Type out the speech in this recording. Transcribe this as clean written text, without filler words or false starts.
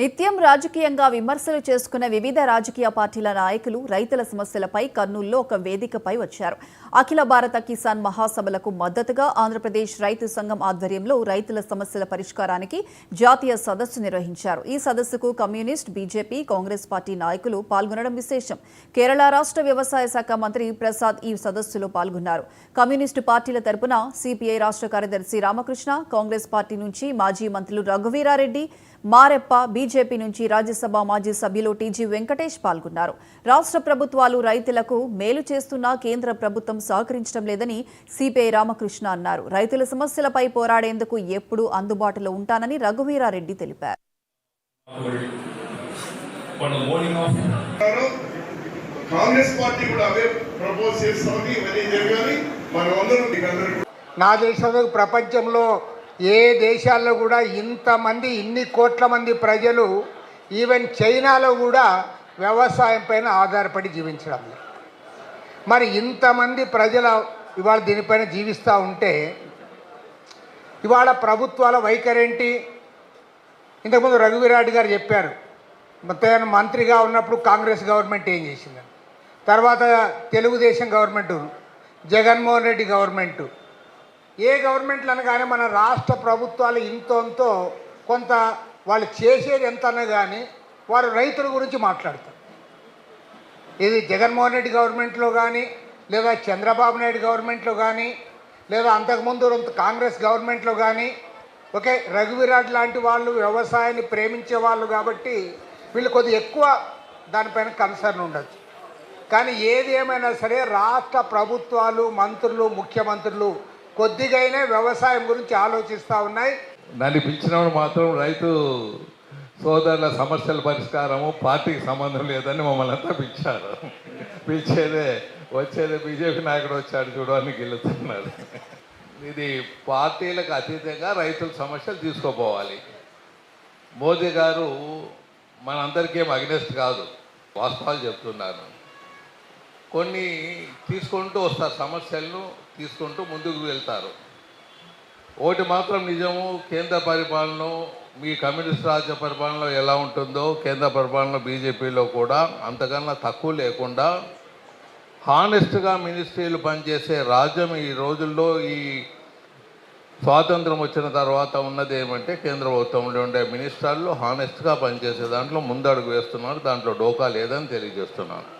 నిత్యం రాజకీయంగా విమర్శలు చేసుకున్న వివిధ రాజకీయ పార్టీల నాయకులు రైతుల సమస్యలపై కర్నూలులో ఒక వేదికపై వచ్చారు. అఖిల భారత కిసాన్ మహాసభలకు మద్దతుగా ఆంధ్రప్రదేశ్ రైతు సంఘం ఆధ్వర్యంలో రైతుల సమస్యల పరిష్కారానికి జాతీయ సదస్సు నిర్వహించారు. ఈ సదస్సుకు కమ్యూనిస్ట్, బీజేపీ, కాంగ్రెస్ పార్టీ నాయకులు పాల్గొనడం విశేషం. కేరళ రాష్ట్ర వ్యవసాయ శాఖ మంత్రి ప్రసాద్ ఈ సదస్సులో పాల్గొన్నారు. కమ్యూనిస్టు పార్టీల తరపున సిపిఐ రాష్ట్ర కార్యదర్శి రామకృష్ణ, కాంగ్రెస్ పార్టీ నుంచి మాజీ మంత్రులు రఘువీరారెడ్డి, మారెప్ప, బీజేపీ నుంచి రాజ్యసభ మాజీ సభ్యులు టీజీ వెంకటేష్ పాల్గొన్నారు. రాష్ట్ర ప్రభుత్వాలు రైతులకు మేలు చేస్తున్నా కేంద్ర ప్రభుత్వం సహకరించడం లేదని సిపిఐ రామకృష్ణ అన్నారు. రైతుల సమస్యలపై పోరాడేందుకు ఎప్పుడూ అందుబాటులో ఉంటానని రఘువీరారెడ్డి తెలిపారు. నా దేశంలో ప్రపంచంలో ఏ దేశాల్లో కూడా ఇంతమంది ఇన్ని కోట్ల మంది ప్రజలు ఈవెన్ చైనాలో కూడా వ్యవసాయం పైన ఆధారపడి జీవించడం. మరి ఇంతమంది ప్రజల ఇవాళ దీనిపైన జీవిస్తూ ఉంటే ఇవాళ ప్రభుత్వాల వైఖరేంటి? ఇంతకుముందు రఘువీరారెడ్డి గారు చెప్పారు, మొత్తం మంత్రిగా ఉన్నప్పుడు కాంగ్రెస్ గవర్నమెంట్ ఏం చేసిందని, తర్వాత తెలుగుదేశం గవర్నమెంటు, జగన్మోహన్ రెడ్డి గవర్నమెంటు, ఏ గవర్నమెంట్లు అనగానే మన రాష్ట్ర ప్రభుత్వాలు ఇంతో కొంత వాళ్ళు చేసేది ఎంత అన్నా కానీ వారు రైతుల గురించి మాట్లాడతారు. ఇది జగన్మోహన్ రెడ్డి గవర్నమెంట్లో కానీ, లేదా చంద్రబాబు నాయుడు గవర్నమెంట్లో కానీ, లేదా అంతకుముందు కాంగ్రెస్ గవర్నమెంట్లో కానీ, ఓకే రఘువీరారెడ్డి లాంటి వాళ్ళు వ్యవసాయాన్ని ప్రేమించే వాళ్ళు కాబట్టి వీళ్ళు కొద్దిగా ఎక్కువ దానిపైన కన్సర్న్ ఉండొచ్చు. కానీ ఏది ఏమైనా సరే రాష్ట్ర ప్రభుత్వాలు, మంత్రులు, ముఖ్యమంత్రులు కొద్దిగైనా వ్యవసాయం గురించి ఆలోచిస్తూ ఉన్నాయి. నన్ను పిలిచినప్పుడు మాత్రం రైతు సోదరుల సమస్యల పరిష్కారము పార్టీకి సంబంధం లేదని మమ్మల్ని అంతా పిలిచారు. వచ్చేదే బీజేపీ నాయకుడు వచ్చాడు చూడడానికి గెలుతున్నారు. ఇది పార్టీలకు అతీతంగా రైతుల సమస్యలు తీసుకోపోవాలి. మోదీ గారు మనందరికీ ఏం అగ్నెస్ట్ కాదు, వాస్తవాలు చెప్తున్నారు. కొన్ని తీసుకుంటూ వస్తారు, సమస్యలను తీసుకుంటూ ముందుకు వెళ్తారు. ఒకటి మాత్రం నిజము, కేంద్ర పరిపాలన మీ కమ్యూనిస్ట్ రాజ్య పరిపాలనలో ఎలా ఉంటుందో కేంద్ర పరిపాలన బీజేపీలో కూడా అంతకన్నా తక్కువ లేకుండా హానెస్ట్గా మినిస్ట్రీలు పనిచేసే రాజ్యం ఈ రోజుల్లో ఈ స్వాతంత్రం వచ్చిన తర్వాత ఉన్నది ఏమంటే కేంద్ర ప్రభుత్వంలో ఉండే మినిస్టర్లు హానెస్ట్గా పనిచేసే దాంట్లో ముందడుగు వేస్తున్నారు. దాంట్లో డోకా లేదని తెలియజేస్తున్నాను.